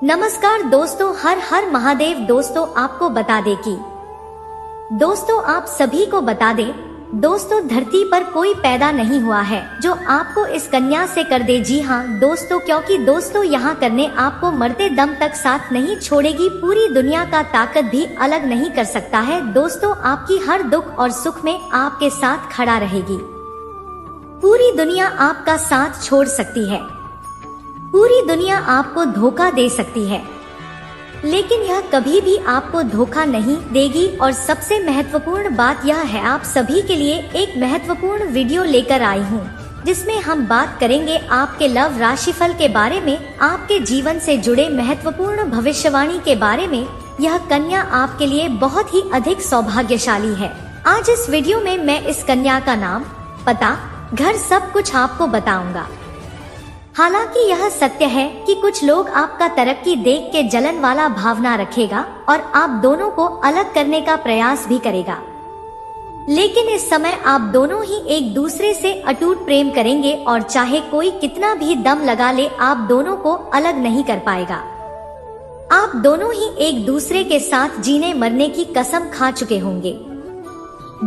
नमस्कार दोस्तों, हर हर महादेव। दोस्तों आपको बता दे कि दोस्तों आप सभी को बता दे दोस्तों, धरती पर कोई पैदा नहीं हुआ है जो आपको इस कन्या से कर दे। जी हाँ दोस्तों, क्योंकि दोस्तों यहाँ करने आपको मरते दम तक साथ नहीं छोड़ेगी। पूरी दुनिया का ताकत भी अलग नहीं कर सकता है। दोस्तों आपकी हर दुख और सुख में आपके साथ खड़ा रहेगी। पूरी दुनिया आपका साथ छोड़ सकती है, पूरी दुनिया आपको धोखा दे सकती है, लेकिन यह कभी भी आपको धोखा नहीं देगी। और सबसे महत्वपूर्ण बात यह है, आप सभी के लिए एक महत्वपूर्ण वीडियो लेकर आई हूँ, जिसमें हम बात करेंगे आपके लव राशिफल के बारे में, आपके जीवन से जुड़े महत्वपूर्ण भविष्यवाणी के बारे में। यह कन्या आपके लिए बहुत ही अधिक सौभाग्यशाली है। आज इस वीडियो में मैं इस कन्या का नाम, पता, घर सब कुछ आपको बताऊंगा। हालांकि यह सत्य है कि कुछ लोग आपका तरक्की देख के जलन वाला भावना रखेगा और आप दोनों को अलग करने का प्रयास भी करेगा, लेकिन इस समय आप दोनों ही एक दूसरे से अटूट प्रेम करेंगे और चाहे कोई कितना भी दम लगा ले, आप दोनों को अलग नहीं कर पाएगा। आप दोनों ही एक दूसरे के साथ जीने मरने की कसम खा चुके होंगे।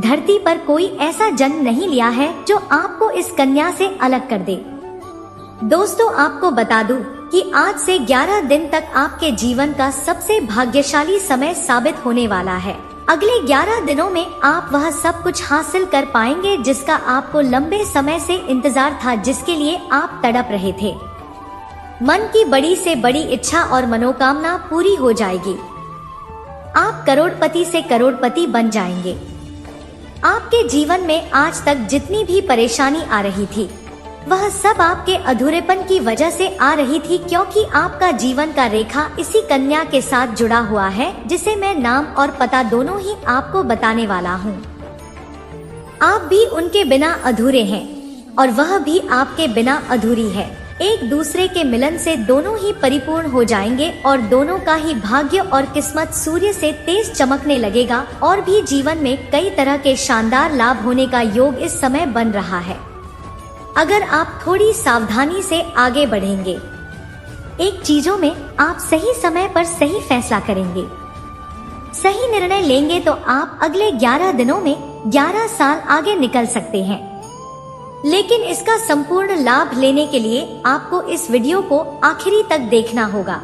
धरती पर कोई ऐसा जन्म नहीं लिया है जो आपको इस कन्या से अलग कर दे। दोस्तों आपको बता दूं कि आज से 11 दिन तक आपके जीवन का सबसे भाग्यशाली समय साबित होने वाला है। अगले 11 दिनों में आप वह सब कुछ हासिल कर पाएंगे जिसका आपको लंबे समय से इंतजार था, जिसके लिए आप तड़प रहे थे। मन की बड़ी से बड़ी इच्छा और मनोकामना पूरी हो जाएगी। आप करोड़पति से करोड़पति बन जाएंगे। आपके जीवन में आज तक जितनी भी परेशानी आ रही थी, वह सब आपके अधूरेपन की वजह से आ रही थी, क्योंकि आपका जीवन का रेखा इसी कन्या के साथ जुड़ा हुआ है, जिसे मैं नाम और पता दोनों ही आपको बताने वाला हूँ। आप भी उनके बिना अधूरे हैं और वह भी आपके बिना अधूरी है। एक दूसरे के मिलन से दोनों ही परिपूर्ण हो जाएंगे और दोनों का ही भाग्य और किस्मत सूर्य से तेज चमकने लगेगा और भी जीवन में कई तरह के शानदार लाभ होने का योग इस समय बन रहा है, अगर आप थोड़ी सावधानी से आगे बढ़ेंगे। एक चीजों में आप सही समय पर सही फैसला करेंगे, सही निर्णय लेंगे तो आप अगले 11 दिनों में 11 साल आगे निकल सकते हैं। लेकिन इसका संपूर्ण लाभ लेने के लिए आपको इस वीडियो को आखिरी तक देखना होगा,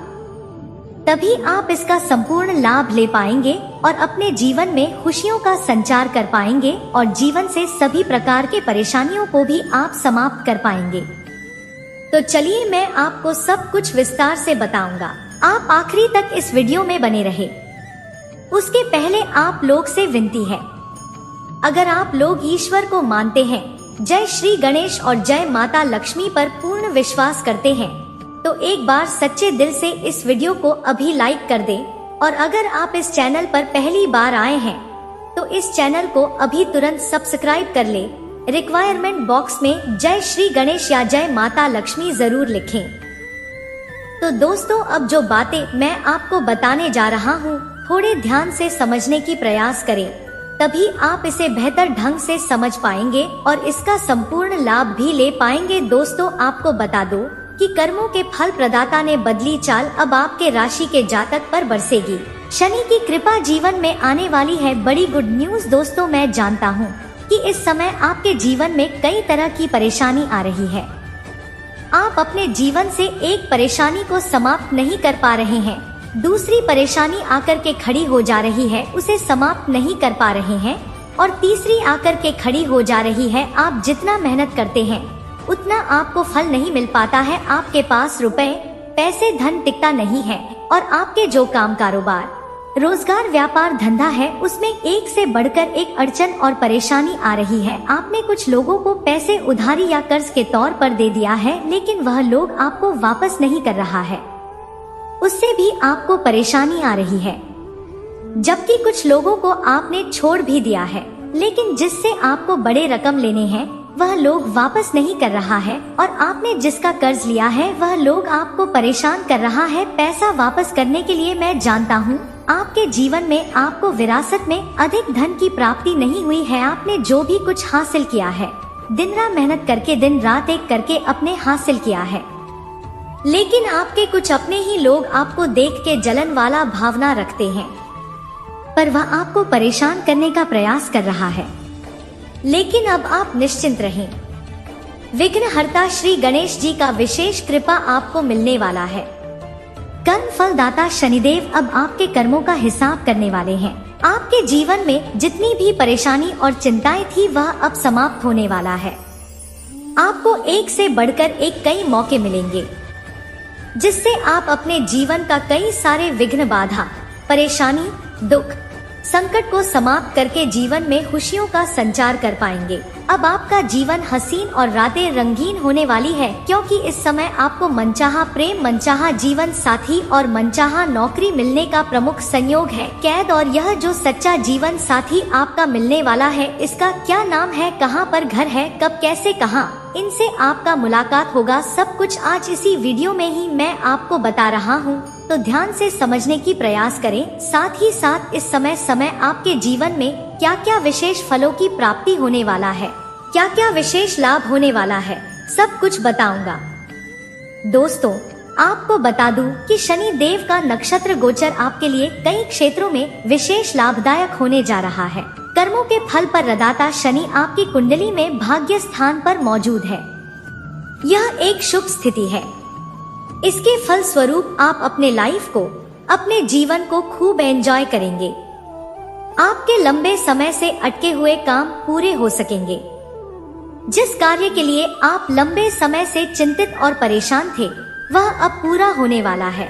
तभी आप इसका संपूर्ण लाभ ले पाएंगे और अपने जीवन में खुशियों का संचार कर पाएंगे और जीवन से सभी प्रकार के परेशानियों को भी आप समाप्त कर पाएंगे। तो चलिए मैं आपको सब कुछ विस्तार से बताऊंगा। आप आखिरी तक इस वीडियो में बने रहे। उसके पहले आप लोग से विनती है, अगर आप लोग ईश्वर को मानते हैं, जय श्री गणेश और जय माता लक्ष्मी पर पूर्ण विश्वास करते हैं, तो एक बार सच्चे दिल से इस वीडियो को अभी लाइक कर दें। और अगर आप इस चैनल पर पहली बार आए हैं तो इस चैनल को अभी तुरंत सब्सक्राइब कर ले। रिक्वायरमेंट बॉक्स में जय श्री गणेश या जय माता लक्ष्मी जरूर लिखें। तो दोस्तों अब जो बातें मैं आपको बताने जा रहा हूँ, थोड़े ध्यान से समझने की प्रयास करें, तभी आप इसे बेहतर ढंग से समझ पाएंगे और इसका संपूर्ण लाभ भी ले पाएंगे। दोस्तों आपको बता दो कि कर्मों के फल प्रदाता ने बदली चाल, अब आपके राशि के जातक पर बरसेगी शनि की कृपा, जीवन में आने वाली है बड़ी गुड न्यूज। दोस्तों मैं जानता हूँ कि इस समय आपके जीवन में कई तरह की परेशानी आ रही है। आप अपने जीवन से एक परेशानी को समाप्त नहीं कर पा रहे हैं, दूसरी परेशानी आकर के खड़ी हो जा रही है, उसे समाप्त नहीं कर पा रहे हैं, और तीसरी आकर के खड़ी हो जा रही है। आप जितना मेहनत करते हैं उतना आपको फल नहीं मिल पाता है। आपके पास रुपए पैसे धन टिकता नहीं है और आपके जो काम कारोबार रोजगार व्यापार धंधा है, उसमें एक से बढ़कर एक अड़चन और परेशानी आ रही है। आपने कुछ लोगों को पैसे उधारी या कर्ज के तौर पर दे दिया है, लेकिन वह लोग आपको वापस नहीं कर रहा है, उससे भी आपको परेशानी आ रही है। जबकि कुछ लोगों को आपने छोड़ भी दिया है, लेकिन जिससे आपको बड़े रकम लेने हैं वह लोग वापस नहीं कर रहा है, और आपने जिसका कर्ज लिया है वह लोग आपको परेशान कर रहा है पैसा वापस करने के लिए। मैं जानता हूँ आपके जीवन में आपको विरासत में अधिक धन की प्राप्ति नहीं हुई है। आपने जो भी कुछ हासिल किया है, दिन रात मेहनत करके, दिन रात एक करके अपने हासिल किया है। लेकिन आपके कुछ अपने ही लोग आपको देख के जलन वाला भावना रखते हैं, पर वह आपको परेशान करने का प्रयास कर रहा है। लेकिन अब आप निश्चिंत रहें, विघ्नहर्ता श्री गणेश जी का विशेष कृपा आपको मिलने वाला है। कर्म फलदाता शनिदेव अब आपके कर्मों का हिसाब करने वाले हैं। आपके जीवन में जितनी भी परेशानी और चिंताएं थी वह अब समाप्त होने वाला है। आपको एक से बढ़कर एक कई मौके मिलेंगे, जिससे आप अपने जीवन का कई सारे विघ्न, बाधा, परेशानी, दुख, संकट को समाप्त करके जीवन में खुशियों का संचार कर पाएंगे। अब आपका जीवन हसीन और रातें रंगीन होने वाली है, क्योंकि इस समय आपको मनचाहा प्रेम, मनचाहा जीवन साथी और मनचाहा नौकरी मिलने का प्रमुख संयोग है। कैद और यह जो सच्चा जीवन साथी आपका मिलने वाला है, इसका क्या नाम है, कहाँ पर घर है, कब, कैसे, कहाँ इनसे आपका मुलाकात होगा, सब कुछ आज इसी वीडियो में ही मैं आपको बता रहा हूँ। तो ध्यान से समझने की प्रयास करें। साथ ही साथ इस समय आपके जीवन में क्या क्या विशेष फलों की प्राप्ति होने वाला है, क्या क्या विशेष लाभ होने वाला है, सब कुछ बताऊंगा। दोस्तों, आपको बता दूं कि शनि देव का नक्षत्र गोचर आपके लिए कई क्षेत्रों में विशेष लाभदायक होने जा रहा है। कर्मों के फल पर प्रदाता शनि आपकी कुंडली में भाग्य स्थान पर मौजूद है। यह एक शुभ स्थिति है। इसके फल स्वरूप आप अपने लाइफ को, अपने जीवन को खूब एंजॉय करेंगे। आपके लंबे समय से अटके हुए काम पूरे हो सकेंगे। जिस कार्य के लिए आप लंबे समय से चिंतित और परेशान थे, वह अब पूरा होने वाला है।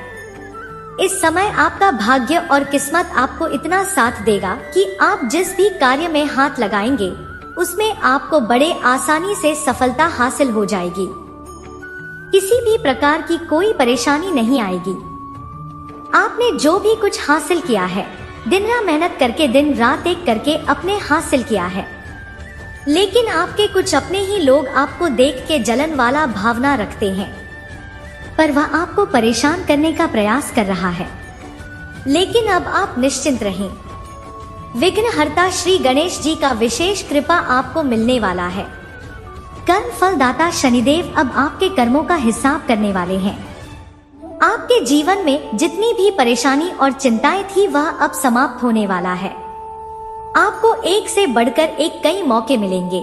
इस समय आपका भाग्य और किस्मत आपको इतना साथ देगा कि आप जिस भी कार्य में हाथ लगाएंगे, उसमें आपको बड़े आसानी से सफलता हासिल हो जाएगी। किसी भी प्रकार की कोई परेशानी नहीं आएगी। आपने जो भी कुछ हासिल किया है, दिन रात मेहनत करके, दिन रात एक करके अपने हासिल किया है। लेकिन आपके कुछ अपने ही लोग आपको देख के जलन वाला भावना रखते हैं, पर वह आपको परेशान करने का प्रयास कर रहा है। लेकिन अब आप निश्चिंत रहें, विघ्नहर्ता श्री गणेश जी का विशेष कृपा आपको मिलने वाला है। कर्म फलदाता शनिदेव अब आपके कर्मों का हिसाब करने वाले हैं। आपके जीवन में जितनी भी परेशानी और चिंताएं थी वह अब समाप्त होने वाला है। आपको एक से बढ़कर एक कई मौके मिलेंगे,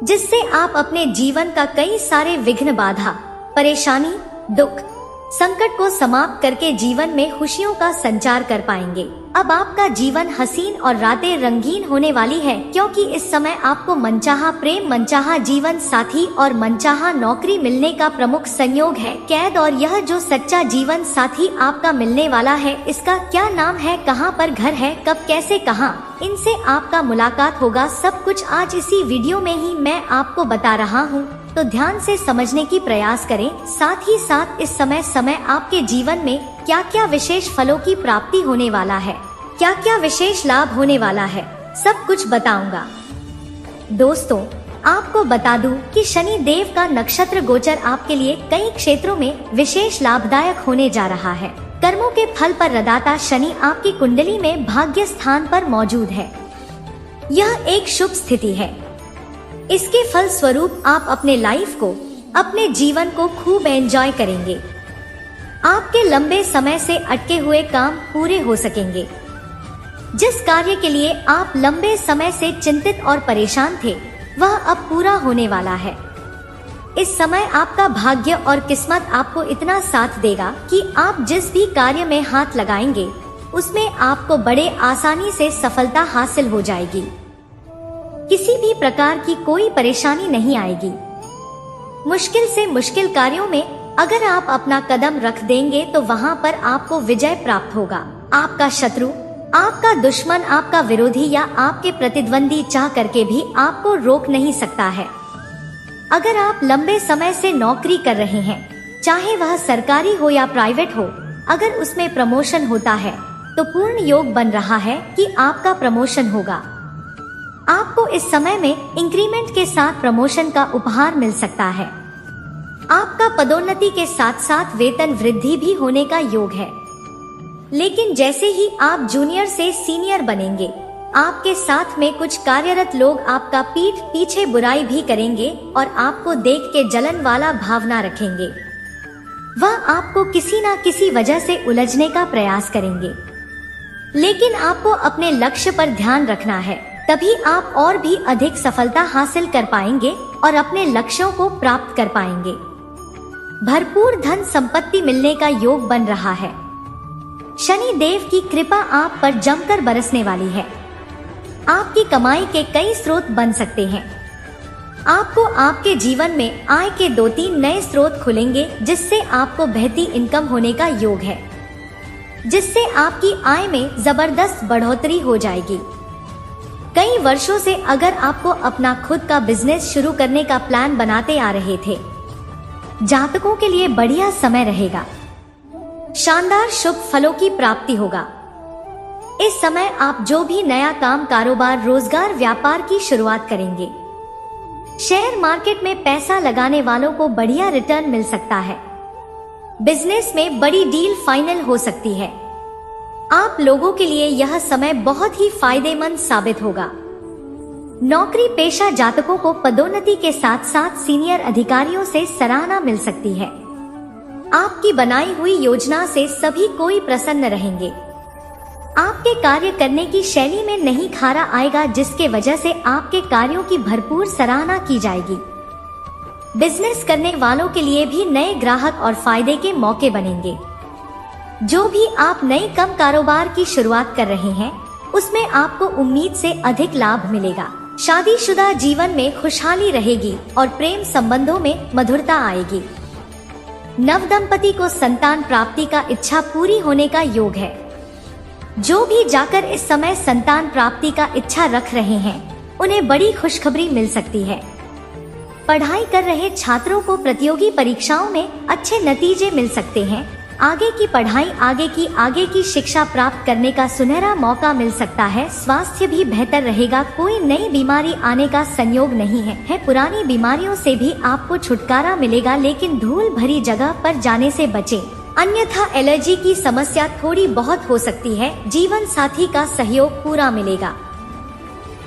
जिससे आप अपने जीवन का कई सारे विघ्न, बाधा, परेशानी, दुख, संकट को समाप्त करके जीवन में खुशियों का संचार कर पाएंगे। अब आपका जीवन हसीन और रातें रंगीन होने वाली है, क्योंकि इस समय आपको मनचाहा प्रेम, मनचाहा जीवन साथी और मनचाहा नौकरी मिलने का प्रमुख संयोग है। कैद और यह जो सच्चा जीवन साथी आपका मिलने वाला है, इसका क्या नाम है, कहाँ पर घर है, कब, कैसे, कहाँ इनसे आपका मुलाकात होगा, सब कुछ आज इसी वीडियो में ही मैं आपको बता रहा हूँ। तो ध्यान से समझने की प्रयास करें। साथ ही साथ इस समय आपके जीवन में क्या क्या विशेष फलों की प्राप्ति होने वाला है, क्या क्या विशेष लाभ होने वाला है, सब कुछ बताऊंगा। दोस्तों, आपको बता दूं कि शनि देव का नक्षत्र गोचर आपके लिए कई क्षेत्रों में विशेष लाभदायक होने जा रहा है। कर्मों के फल पर प्रदाता शनि आपकी कुंडली में भाग्य स्थान पर मौजूद है। यह एक शुभ स्थिति है। इसके फल स्वरूप आप अपने लाइफ को, अपने जीवन को खूब एंजॉय करेंगे। आपके लंबे समय से अटके हुए काम पूरे हो सकेंगे। जिस कार्य के लिए आप लंबे समय से चिंतित और परेशान थे, वह अब पूरा होने वाला है। इस समय आपका भाग्य और किस्मत आपको इतना साथ देगा कि आप जिस भी कार्य में हाथ लगाएंगे, उसमें आपको बड़े आसानी से सफलता हासिल हो जाएगी। किसी भी प्रकार की कोई परेशानी नहीं आएगी। मुश्किल से मुश्किल कार्यों में अगर आप अपना कदम रख देंगे तो वहां पर आपको विजय प्राप्त होगा। आपका शत्रु, आपका दुश्मन, आपका विरोधी या आपके प्रतिद्वंदी चाह करके भी आपको रोक नहीं सकता है। अगर आप लंबे समय से नौकरी कर रहे हैं, चाहे वह सरकारी हो या प्राइवेट हो, अगर उसमें प्रमोशन होता है तो पूर्ण योग बन रहा है कि आपका प्रमोशन होगा। आपको इस समय में इंक्रीमेंट के साथ प्रमोशन का उपहार मिल सकता है। आपका पदोन्नति के साथ साथ वेतन वृद्धि भी होने का योग है। लेकिन जैसे ही आप जूनियर से सीनियर बनेंगे, आपके साथ में कुछ कार्यरत लोग आपका पीठ पीछे बुराई भी करेंगे और आपको देख के जलन वाला भावना रखेंगे। वह आपको किसी न किसी वजह से उलझने का प्रयास करेंगे, लेकिन आपको अपने लक्ष्य पर ध्यान रखना है, तभी आप और भी अधिक सफलता हासिल कर पाएंगे और अपने लक्ष्यों को प्राप्त कर पाएंगे। भरपूर धन संपत्ति मिलने का योग बन रहा है। शनि देव की कृपा आप पर जमकर बरसने वाली है। आपकी कमाई के कई स्रोत बन सकते हैं। आपको आपके जीवन में आय के 2-3 नए स्रोत खुलेंगे, जिससे आपको बेहतरी इनकम होने का योग है, जिससे आपकी आय में जबरदस्त बढ़ोतरी हो जाएगी। कई वर्षों से अगर आपको अपना खुद का बिजनेस शुरू करने का प्लान बनाते आ रहे थे, जातकों के लिए बढ़िया समय रहेगा। शानदार शुभ फलों की प्राप्ति होगा। इस समय आप जो भी नया काम, कारोबार, रोजगार, व्यापार की शुरुआत करेंगे, शेयर मार्केट में पैसा लगाने वालों को बढ़िया रिटर्न मिल सकता है। बिजनेस में बड़ी डील फाइनल हो सकती है। आप लोगों के लिए यह समय बहुत ही फायदेमंद साबित होगा। नौकरी पेशा जातकों को पदोन्नति के साथ साथ सीनियर अधिकारियों से सराहना मिल सकती है। आपकी बनाई हुई योजना से सभी कोई प्रसन्न रहेंगे। आपके कार्य करने की शैली में नहीं खारा आएगा, जिसके वजह से आपके कार्यों की भरपूर सराहना की जाएगी। बिजनेस करने वालों के लिए भी नए ग्राहक और फायदे के मौके बनेंगे। जो भी आप नए कम कारोबार की शुरुआत कर रहे हैं, उसमें आपको उम्मीद से अधिक लाभ मिलेगा। शादीशुदा जीवन में खुशहाली रहेगी और प्रेम संबंधों में मधुरता आएगी। नवदंपति को संतान प्राप्ति का इच्छा पूरी होने का योग है। जो भी जाकर इस समय संतान प्राप्ति का इच्छा रख रहे हैं, उन्हें बड़ी खुशखबरी मिल सकती है। पढ़ाई कर रहे छात्रों को प्रतियोगी परीक्षाओं में अच्छे नतीजे मिल सकते हैं। आगे की पढ़ाई, आगे की शिक्षा प्राप्त करने का सुनहरा मौका मिल सकता है। स्वास्थ्य भी बेहतर रहेगा। कोई नई बीमारी आने का संयोग नहीं है। पुरानी बीमारियों से भी आपको छुटकारा मिलेगा, लेकिन धूल भरी जगह पर जाने से बचें, अन्यथा एलर्जी की समस्या थोड़ी बहुत हो सकती है। जीवन साथी का सहयोग पूरा मिलेगा,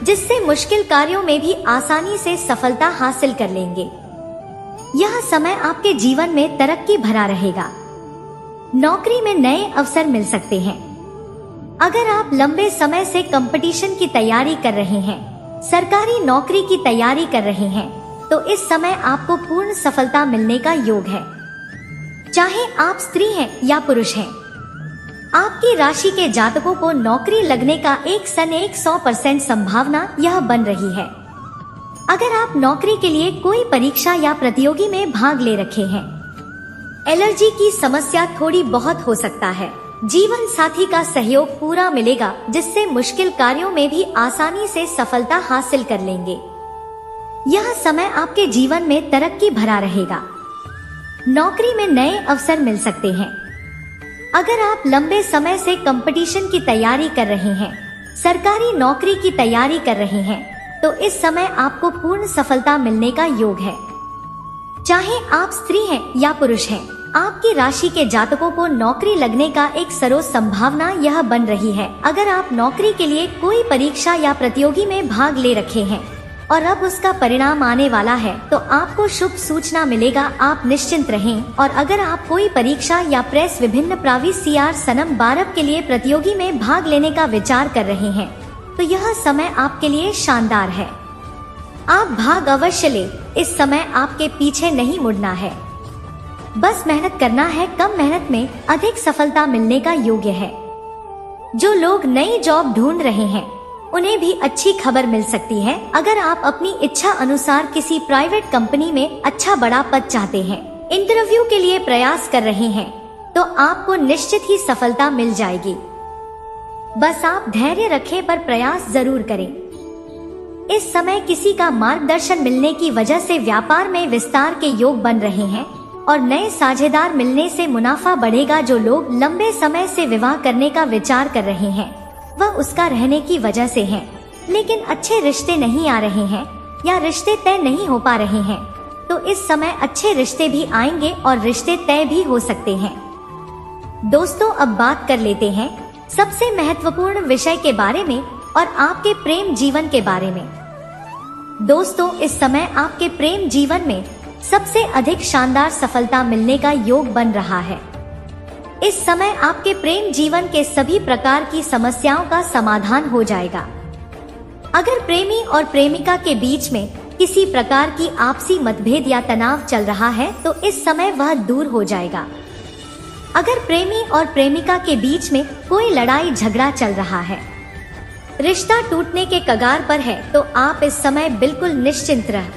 जिससे मुश्किल कार्यों में भी आसानी से सफलता हासिल कर लेंगे। यह समय आपके जीवन में तरक्की भरा रहेगा। नौकरी में नए अवसर मिल सकते हैं। अगर आप लंबे समय से कंपटीशन की तैयारी कर रहे हैं, सरकारी नौकरी की तैयारी कर रहे हैं, तो इस समय आपको पूर्ण सफलता मिलने का योग है। चाहे आप स्त्री हैं या पुरुष हैं, आपकी राशि के जातकों को नौकरी लगने का 100% संभावना यह बन रही है। अगर आप नौकरी के लिए कोई परीक्षा या प्रतियोगी में भाग ले रखे हैं, एलर्जी की समस्या थोड़ी बहुत हो सकता है। जीवन साथी का सहयोग पूरा मिलेगा, जिससे मुश्किल कार्यों में भी आसानी से सफलता हासिल कर लेंगे। यह समय आपके जीवन में तरक्की भरा रहेगा। नौकरी में नए अवसर मिल सकते हैं। अगर आप लंबे समय से कंपटीशन की तैयारी कर रहे हैं, सरकारी नौकरी की तैयारी कर रहे हैं, तो इस समय आपको पूर्ण सफलता मिलने का योग है। चाहे आप स्त्री हैं या पुरुष हैं, आपकी राशि के जातकों को नौकरी लगने का 100% संभावना यह बन रही है। अगर आप नौकरी के लिए कोई परीक्षा या प्रतियोगी में भाग ले रखे हैं और अब उसका परिणाम आने वाला है, तो आपको शुभ सूचना मिलेगा। आप निश्चिंत रहें। और अगर आप कोई परीक्षा या प्रेस, विभिन्न प्रावी CR सनम 12 के लिए प्रतियोगी में भाग लेने का विचार कर रहे हैं, तो यह समय आपके लिए शानदार है। आप भाग अवश्य ले। इस समय आपके पीछे नहीं मुड़ना है, बस मेहनत करना है। कम मेहनत में अधिक सफलता मिलने का योग्य है। जो लोग नई जॉब ढूंढ रहे हैं, उन्हें भी अच्छी खबर मिल सकती है। अगर आप अपनी इच्छा अनुसार किसी प्राइवेट कंपनी में अच्छा बड़ा पद चाहते हैं, इंटरव्यू के लिए प्रयास कर रहे हैं, तो आपको निश्चित ही सफलता मिल जाएगी। बस आप धैर्य रखें, पर प्रयास जरूर करें। इस समय किसी का मार्गदर्शन मिलने की वजह से व्यापार में विस्तार के योग बन रहे हैं और नए साझेदार मिलने से मुनाफा बढ़ेगा। जो लोग लंबे समय से विवाह करने का विचार कर रहे हैं, वह उसका रहने की वजह से है, लेकिन अच्छे रिश्ते नहीं आ रहे हैं या रिश्ते तय नहीं हो पा रहे हैं, तो इस समय अच्छे रिश्ते भी आएंगे और रिश्ते तय भी हो सकते हैं। दोस्तों, अब बात कर लेते हैं सबसे महत्वपूर्ण विषय के बारे में और आपके प्रेम जीवन के बारे में। दोस्तों, इस समय आपके प्रेम जीवन में सबसे अधिक शानदार सफलता मिलने का योग बन रहा है। इस समय आपके प्रेम जीवन के सभी प्रकार की समस्याओं का समाधान हो जाएगा। अगर प्रेमी और प्रेमिका के बीच में किसी प्रकार की आपसी मतभेद या तनाव चल रहा है तो इस समय वह दूर हो जाएगा। अगर प्रेमी और प्रेमिका के बीच में कोई लड़ाई झगड़ा चल रहा है, रिश्ता टूटने के कगार पर है, तो आप इस समय बिल्कुल निश्चिंत रह।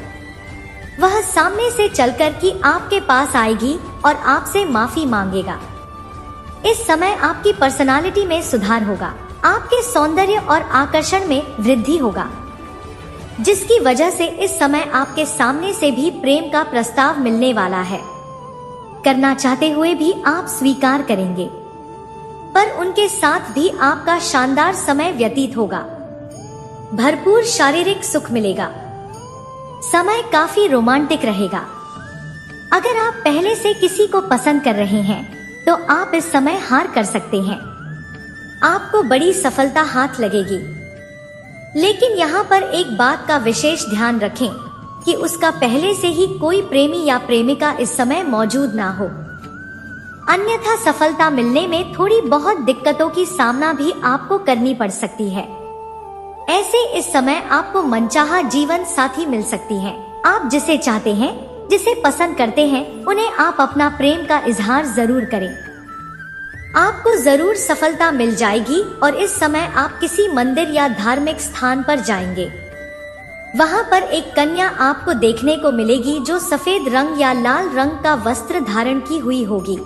वह सामने से चलकर कि आपके पास आएगी और आपसे माफी मांगेगा। इस समय आपकी पर्सनालिटी में सुधार होगा, आपके सौंदर्य और आकर्षण में वृद्धि होगा, जिसकी वजह से इस समय आपके सामने से भी प्रेम का प्रस्ताव मिलने वाला है। करना चाहते हुए भी आप स्वीकार करेंगे, पर उनके साथ भी आपका शानदार समय व्यतीत होगा। भरपूर शारीरिक सुख मिलेगा। समय काफी रोमांटिक रहेगा। अगर आप पहले से किसी को पसंद कर रहे हैं तो आप इस समय हार कर सकते हैं। आपको बड़ी सफलता हाथ लगेगी, लेकिन यहाँ पर एक बात का विशेष ध्यान रखें कि उसका पहले से ही कोई प्रेमी या प्रेमिका इस समय मौजूद ना हो, अन्यथा सफलता मिलने में थोड़ी बहुत दिक्कतों की सामना भी आपको करनी पड़ सकती है। ऐसे इस समय आपको मनचाहा जीवन साथी मिल सकती है। आप जिसे चाहते हैं, जिसे पसंद करते हैं, उन्हें आप अपना प्रेम का इजहार जरूर करें। आपको जरूर सफलता मिल जाएगी और इस समय आप किसी मंदिर या धार्मिक स्थान पर जाएंगे। वहां पर एक कन्या आपको देखने को मिलेगी जो सफेद रंग या लाल रंग का वस्त्र धारण की हुई होगी।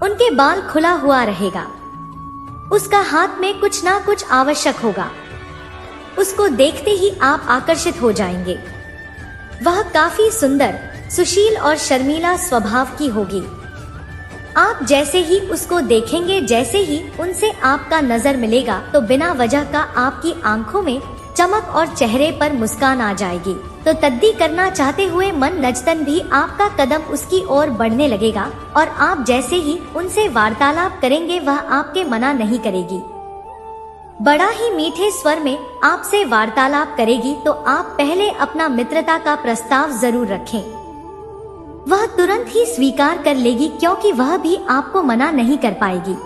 उनके बाल खुला हुआ रहेगा। उसका हाथ में कुछ ना कुछ आवश्यक होगा। उसको देखते ही आप आकर्षित हो जाएंगे। वह काफी सुंदर, सुशील और शर्मीला स्वभाव की होगी। आप जैसे ही उसको देखेंगे, जैसे ही उनसे आपका नजर मिलेगा, तो बिना वजह का आपकी आंखों में चमक और चेहरे पर मुस्कान आ जाएगी। तो तद्दी करना चाहते हुए मन नचतन भी आपका कदम उसकी ओर बढ़ने लगेगा और आप जैसे ही उनसे वार्तालाप करेंगे वह आपके मना नहीं करेगी। बड़ा ही मीठे स्वर में आपसे वार्तालाप करेगी, तो आप पहले अपना मित्रता का प्रस्ताव जरूर रखें। वह तुरंत ही स्वीकार कर लेगी, क्योंकि वह भी आपको मना नहीं कर पाएगी।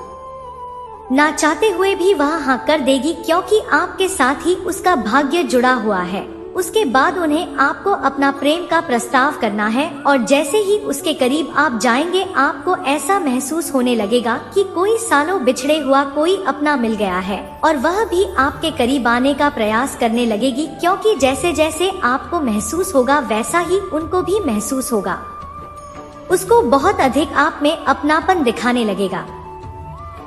ना चाहते हुए भी वह हाँ कर देगी, क्योंकि आपके साथ ही उसका भाग्य जुड़ा हुआ है। उसके बाद उन्हें आपको अपना प्रेम का प्रस्ताव करना है और जैसे ही उसके करीब आप जाएंगे, आपको ऐसा महसूस होने लगेगा कि कोई सालों बिछड़े हुआ कोई अपना मिल गया है और वह भी आपके करीब आने का प्रयास करने लगेगी, क्योंकि जैसे जैसे आपको महसूस होगा वैसा ही उनको भी महसूस होगा। उसको बहुत अधिक आप में अपनापन दिखाने लगेगा।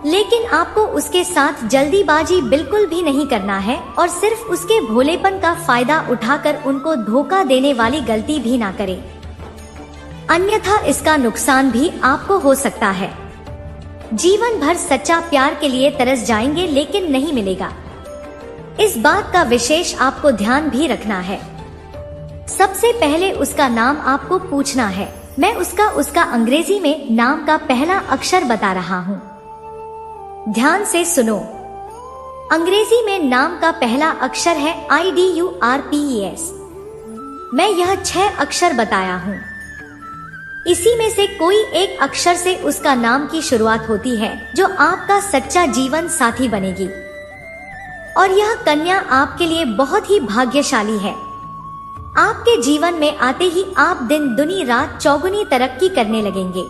लेकिन आपको उसके साथ जल्दीबाजी बिल्कुल भी नहीं करना है और सिर्फ उसके भोलेपन का फायदा उठाकर उनको धोखा देने वाली गलती भी ना करें, अन्यथा इसका नुकसान भी आपको हो सकता है। जीवन भर सच्चा प्यार के लिए तरस जाएंगे, लेकिन नहीं मिलेगा। इस बात का विशेष आपको ध्यान भी रखना है। सबसे पहले उसका नाम आपको पूछना है। मैं उसका अंग्रेजी में नाम का पहला अक्षर बता रहा हूँ, ध्यान से सुनो। अंग्रेजी में नाम का पहला अक्षर है IDURPES। मैं यह 6 अक्षर बताया हूँ। इसी में से कोई एक अक्षर से उसका नाम की शुरुआत होती है, जो आपका सच्चा जीवन साथी बनेगी। और यह कन्या आपके लिए बहुत ही भाग्यशाली है। आपके जीवन में आते ही आप दिन दुनी रात चौगुनी तरक्की करने लगेंगे।